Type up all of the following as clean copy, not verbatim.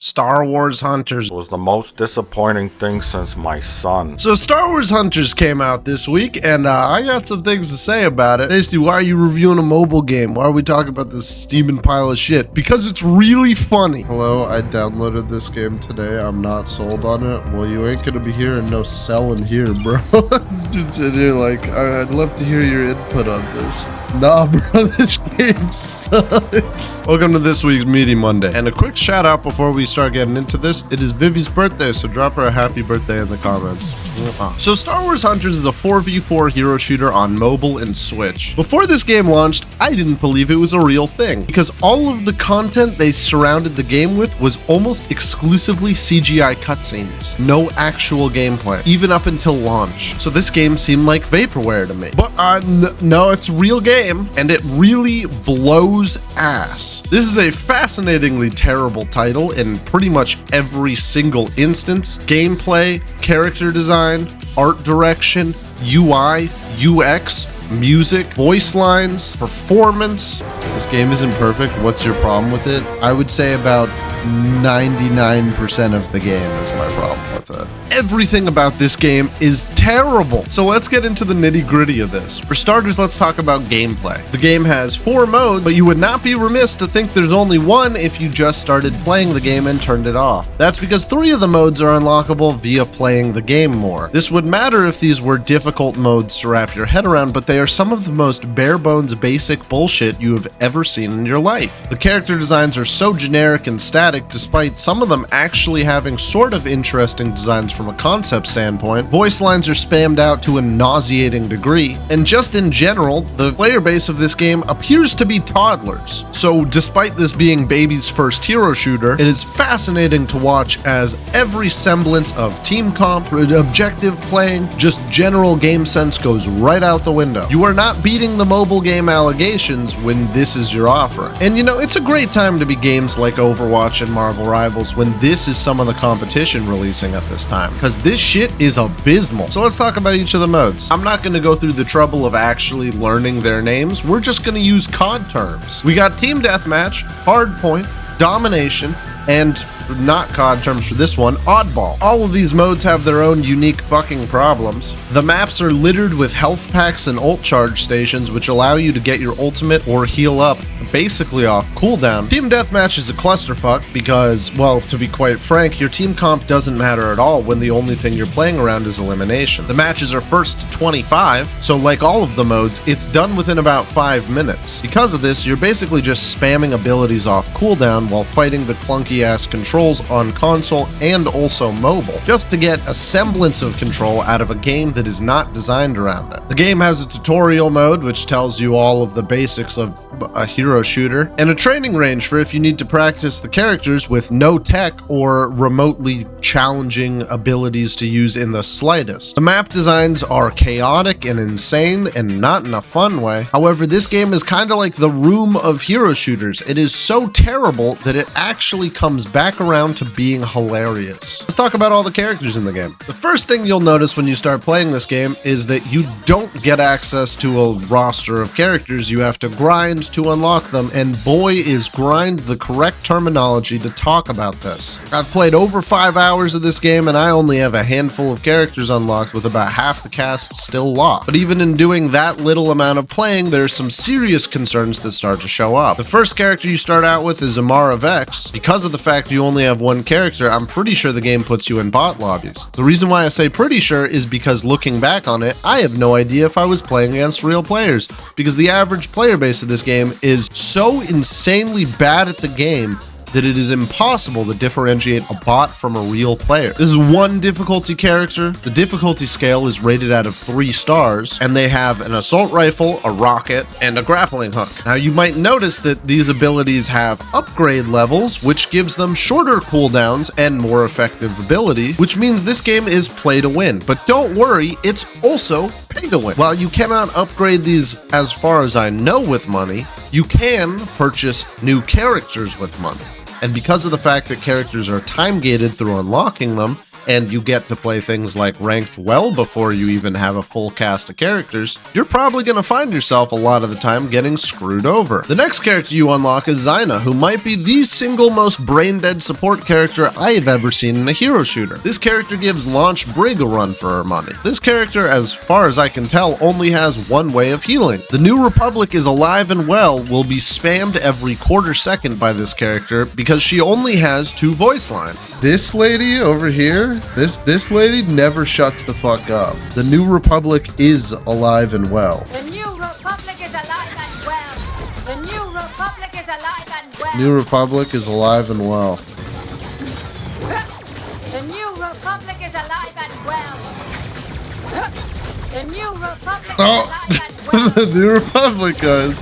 Star Wars Hunters. It was the most disappointing thing since my son. So Star Wars Hunters came out this week, and I got some things to say about it. Tasty, why are you reviewing a mobile game? Why are we talking about this steaming pile of shit? Because it's really funny. Hello, I downloaded this game today. I'm not sold on it. Well, you ain't gonna be hearing no selling here, bro. This dude's in here like, I'd love to hear your input on this. Nah, bro, this game sucks. Welcome to this week's Meaty Monday. And a quick shout out before we start getting into this. It is Vivy's birthday, so drop her a happy birthday in the comments. So Star Wars Hunters is a 4v4 hero shooter on mobile and Switch. Before this game launched, I didn't believe it was a real thing, because all of the content they surrounded the game with was almost exclusively CGI cutscenes. No actual gameplay, even up until launch. So this game seemed like vaporware to me. But no, it's a real game, and it really blows ass. This is a fascinatingly terrible title in pretty much every single instance. Gameplay, character design, art direction, UI, UX, music, voice lines, performance. This game isn't perfect. What's your problem with it? I would say about 99% of the game is my problem with it. Everything about this game is terrible. So let's get into the nitty-gritty of this. For starters, let's talk about gameplay. The game has 4 modes, but you would not be remiss to think there's only one if you just started playing the game and turned it off. That's because 3 of the modes are unlockable via playing the game more. This would matter if these were difficult modes to wrap your head around, but they are some of the most bare-bones basic bullshit you have ever seen in your life. The character designs are so generic and static, despite some of them actually having sort of interesting designs from a concept standpoint. Voice lines are spammed out to a nauseating degree, and just in general, the player base of this game appears to be toddlers. So despite this being baby's first hero shooter, it is fascinating to watch as every semblance of team comp, objective playing, just general game sense goes right out the window. You are not beating the mobile game allegations when this is your offer. And you know, it's a great time to be games like Overwatch and Marvel Rivals when this is some of the competition releasing at this time, because this shit is abysmal. So let's talk about each of the modes. I'm not going to go through the trouble of actually learning their names. We're just going to use COD terms. We got Team Deathmatch, Hardpoint, Domination, and not COD terms for this one, Oddball. All of these modes have their own unique fucking problems. The maps are littered with health packs and ult charge stations which allow you to get your ultimate or heal up basically off cooldown. Team Deathmatch is a clusterfuck because, well, to be quite frank, your team comp doesn't matter at all when the only thing you're playing around is elimination. The matches are first to 25, so like all of the modes, it's done within about 5 minutes. Because of this, you're basically just spamming abilities off cooldown while fighting the clunky ass controls on console and also mobile, just to get a semblance of control out of a game that is not designed around it. The game has a tutorial mode which tells you all of the basics of a hero shooter, and a training range for if you need to practice the characters with no tech or remotely challenging abilities to use in the slightest. The map designs are chaotic and insane, and not in a fun way. However, this game is kind of like the Room of hero shooters. It is so terrible that it actually comes back around to being hilarious. Let's talk about all the characters in the game. The first thing you'll notice when you start playing this game is that you don't get access to a roster of characters. You have to grind to unlock them, and boy is grind the correct terminology to talk about this. I've played over 5 hours of this game and I only have a handful of characters unlocked, with about half the cast still locked. But even in doing that little amount of playing, there's some serious concerns that start to show up. The first character you start out with is Amara Vex. Because of the fact you only have one character, I'm pretty sure the game puts you in bot lobbies. The reason why I say pretty sure is because looking back on it, I have no idea if I was playing against real players, because the average player base of this game is so insanely bad at the game that it is impossible to differentiate a bot from a real player. This is one difficulty character. The difficulty scale is rated out of 3 stars, and they have an assault rifle, a rocket, and a grappling hook. Now, you might notice that these abilities have upgrade levels, which gives them shorter cooldowns and more effective ability, which means this game is play to win. But don't worry, it's also pay to win. While you cannot upgrade these, as far as I know, with money, you can purchase new characters with money. And because of the fact that characters are time-gated through unlocking them, and you get to play things like ranked well before you even have a full cast of characters, you're probably going to find yourself a lot of the time getting screwed over. The next character you unlock is Zyna, who might be the single most brain-dead support character I have ever seen in a hero shooter. This character gives Launch Brig a run for her money. This character, as far as I can tell, only has one way of healing. The New Republic is alive and well, will be spammed every quarter second by this character because she only has 2 voice lines. This lady over here, this lady never shuts the fuck up. The New Republic is alive and well. The New Republic is alive and well. The New Republic is alive and well. New Republic is alive and well. The New Republic is alive and well. The New Republic is alive and well. The New Republic, guys,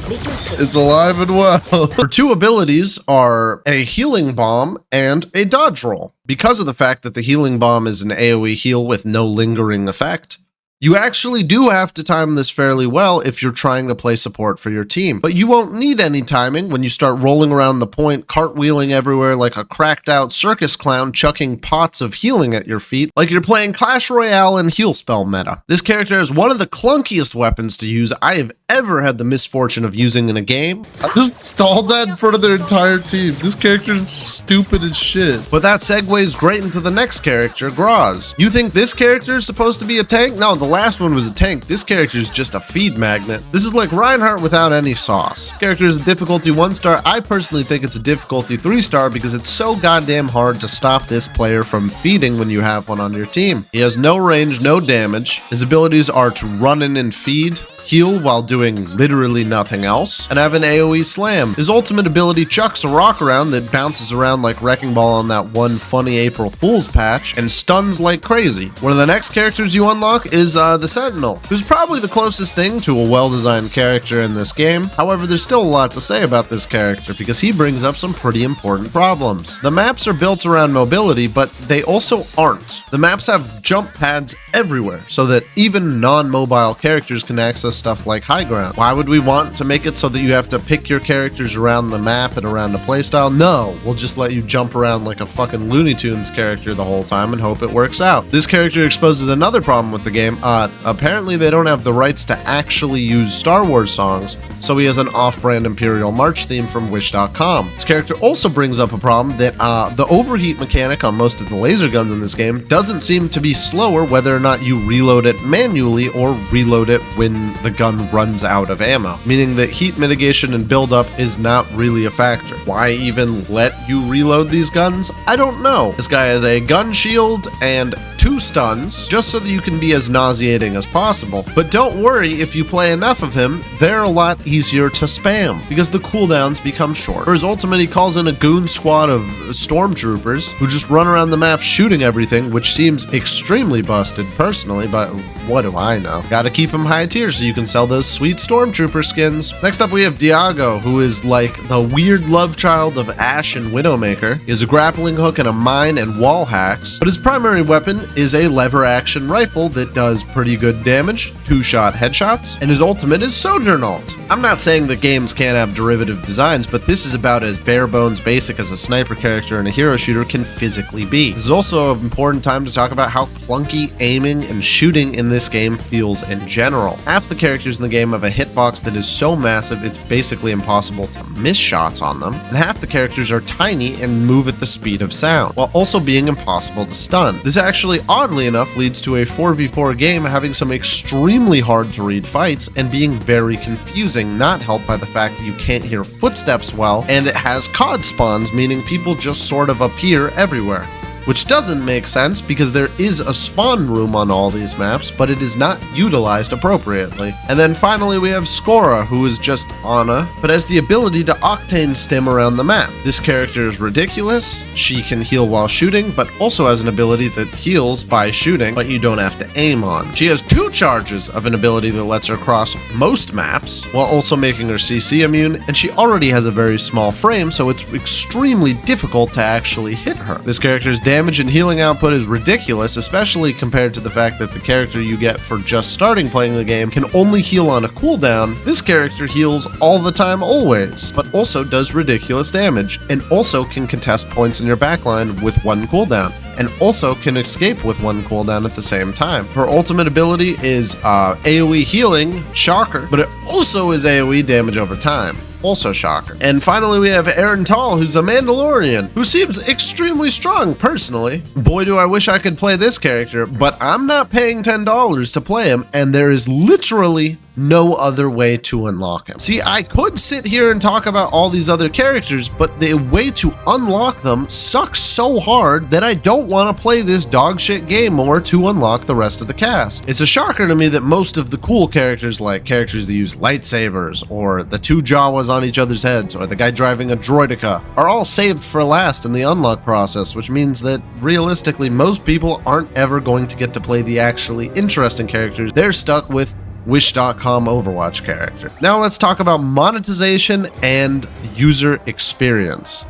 is alive and well. Her 2 abilities are a healing bomb and a dodge roll. Because of the fact that the healing bomb is an AoE heal with no lingering effect, you actually do have to time this fairly well if you're trying to play support for your team. But you won't need any timing when you start rolling around the point, cartwheeling everywhere like a cracked out circus clown, chucking pots of healing at your feet like you're playing Clash Royale and heal spell meta. This character is one of the clunkiest weapons to use I have ever had the misfortune of using in a game. I just stalled that in front of their entire team. This character is stupid as shit. But that segues great into the next character, Groz. You think this character is supposed to be a tank? No, the last one was a tank. This character is just a feed magnet. This is like Reinhardt without any sauce. Character is a difficulty 1-star. I personally think it's a difficulty 3-star because it's so goddamn hard to stop this player from feeding when you have one on your team. He has no range, no damage. His abilities are to run in and feed, heal while doing literally nothing else, and have an AoE slam. His ultimate ability chucks a rock around that bounces around like Wrecking Ball on that one funny April Fool's patch and stuns like crazy. One of the next characters you unlock is the Sentinel, who's probably the closest thing to a well-designed character in this game. However, there's still a lot to say about this character because he brings up some pretty important problems. The maps are built around mobility, but they also aren't. The maps have jump pads everywhere so that even non-mobile characters can access stuff like high ground. Why would we want to make it so that you have to pick your characters around the map and around a playstyle? No, we'll just let you jump around like a fucking Looney Tunes character the whole time and hope it works out. This character exposes another problem with the game. Apparently they don't have the rights to actually use Star Wars songs, so he has an off-brand Imperial March theme from Wish.com. This character also brings up a problem that the overheat mechanic on most of the laser guns in this game doesn't seem to be slower whether or not you reload it manually or reload it when the gun runs out of ammo, meaning that heat mitigation and buildup is not really a factor. Why even let you reload these guns? I don't know. This guy has a gun shield and 2 stuns just so that you can be as nauseating as possible. But don't worry, if you play enough of him, they're a lot easier to spam because the cooldowns become short. For his ultimate, he calls in a goon squad of stormtroopers who just run around the map shooting everything, which seems extremely busted personally, but what do I know? Gotta keep him high tier so you can sell those sweet stormtrooper skins. Next up we have Diago, who is like the weird love child of Ashe and Widowmaker. He has a grappling hook and a mine and wall hacks, but his primary weapon is a lever action rifle that does pretty good damage, 2-shot headshots, and his ultimate is Sojourn Ult. I'm not saying that games can't have derivative designs, but this is about as bare bones basic as a sniper character in a hero shooter can physically be. This is also an important time to talk about how clunky aiming and shooting in this game feels in general. Half the characters in the game have a hitbox that is so massive it's basically impossible to miss shots on them, and half the characters are tiny and move at the speed of sound, while also being impossible to stun. This actually, oddly enough, leads to a 4v4 game having some extremely hard to read fights and being very confusing, not helped by the fact that you can't hear footsteps well, and it has COD spawns, meaning people just sort of appear everywhere. Which doesn't make sense because there is a spawn room on all these maps, but it is not utilized appropriately. And then finally we have Skora, who is just Ana, but has the ability to octane stim around the map. This character is ridiculous. She can heal while shooting, but also has an ability that heals by shooting, but you don't have to aim on. She has 2 charges of an ability that lets her cross most maps, while also making her CC immune, and she already has a very small frame, so it's extremely difficult to actually hit her. This character's damage and healing output is ridiculous, especially compared to the fact that the character you get for just starting playing the game can only heal on a cooldown. This character heals all the time always, but also does ridiculous damage, and also can contest points in your backline with 1 cooldown. and also can escape with 1 cooldown at the same time. Her ultimate ability is AoE healing, shocker, but it also is AoE damage over time. Also shocker. And finally, we have Aaron Tall, who's a Mandalorian, who seems extremely strong, personally. Boy, do I wish I could play this character, but I'm not paying $10 to play him, and there is literally no other way to unlock him. See, I could sit here and talk about all these other characters, but the way to unlock them sucks so hard that I don't want to play this dog shit game more to unlock the rest of the cast. It's a shocker to me that most of the cool characters, like characters that use lightsabers, or the 2 Jawas on each other's heads, or the guy driving a droideka, are all saved for last in the unlock process, which means that realistically most people aren't ever going to get to play the actually interesting characters. They're stuck with Wish.com Overwatch character. Now let's talk about monetization and user experience.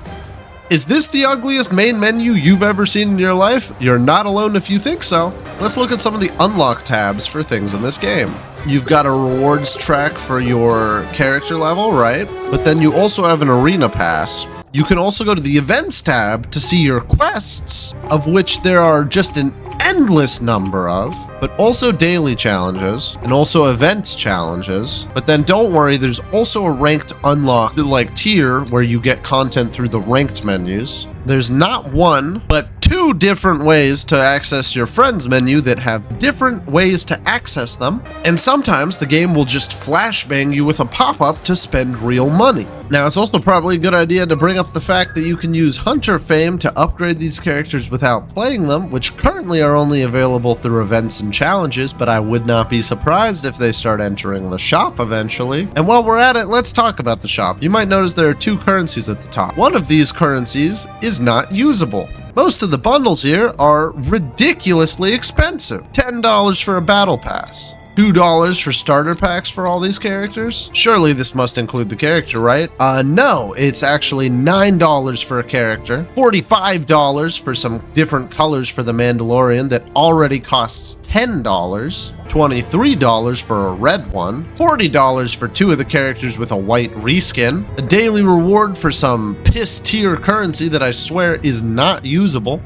Is this the ugliest main menu you've ever seen in your life? You're not alone if you think so. Let's look at some of the unlock tabs for things in this game. You've got a rewards track for your character level, right? But then you also have an arena pass. You can also go to the events tab to see your quests, of which there are just an endless number of, but also daily challenges and also events challenges. But then don't worry, there's also a ranked unlock like tier where you get content through the ranked menus. There's not 1, but 2 different ways to access your friends menu that have different ways to access them. And sometimes the game will just flashbang you with a pop-up to spend real money. Now, it's also probably a good idea to bring up the fact that you can use Hunter Fame to upgrade these characters without playing them, which currently are only available through events and challenges, but I would not be surprised if they start entering the shop eventually. And while we're at it, let's talk about the shop. You might notice there are 2 currencies at the top. One of these currencies is not usable. Most of the bundles here are ridiculously expensive. $10 for a battle pass. $2 for starter packs for all these characters? Surely this must include the character, right? No, it's actually $9 for a character, $45 for some different colors for the Mandalorian that already costs $10, $23 for a red one, $40 for 2 of the characters with a white reskin, a daily reward for some piss tier currency that I swear is not usable.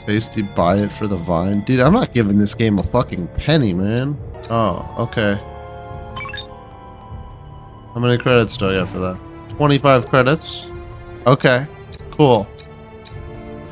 Tasty, buy it for the vine. Dude, I'm not giving this game a fucking penny, man. Oh, okay. How many credits do I get for that? 25 credits? Okay, cool.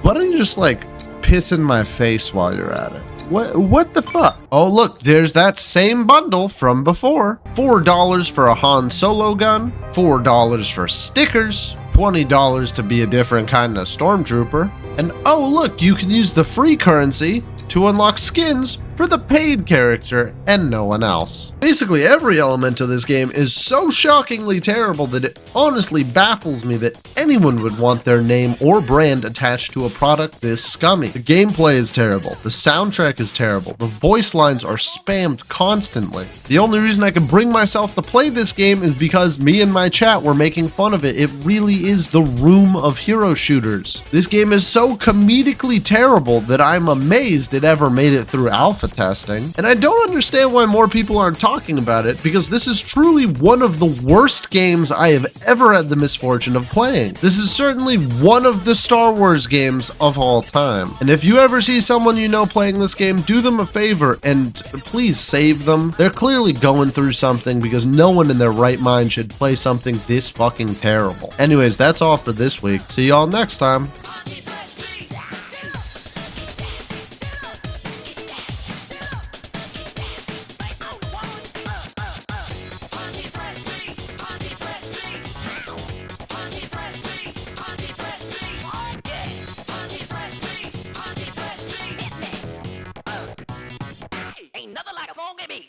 Why don't you just, like, piss in my face while you're at it? What the fuck? Oh, look, there's that same bundle from before. $4 for a Han Solo gun, $4 for stickers, $20 to be a different kind of stormtrooper. And oh, look, you can use the free currency to unlock skins for the paid character and no one else. Basically, every element of this game is so shockingly terrible that it honestly baffles me that anyone would want their name or brand attached to a product this scummy. The gameplay is terrible, the soundtrack is terrible, the voice lines are spammed constantly. The only reason I can bring myself to play this game is because me and my chat were making fun of it. It really is the room of hero shooters. This game is so comedically terrible that I'm amazed it ever made it through alpha testing, and I don't understand why more people aren't talking about it, because this is truly one of the worst games I have ever had the misfortune of playing. This is certainly one of the Star Wars games of all time, and if you ever see someone you know playing this game, do them a favor and please save them. They're clearly going through something, because no one in their right mind should play something this fucking terrible. Anyways, that's all for this week. See y'all next time. Ain't nothing like a funky beat.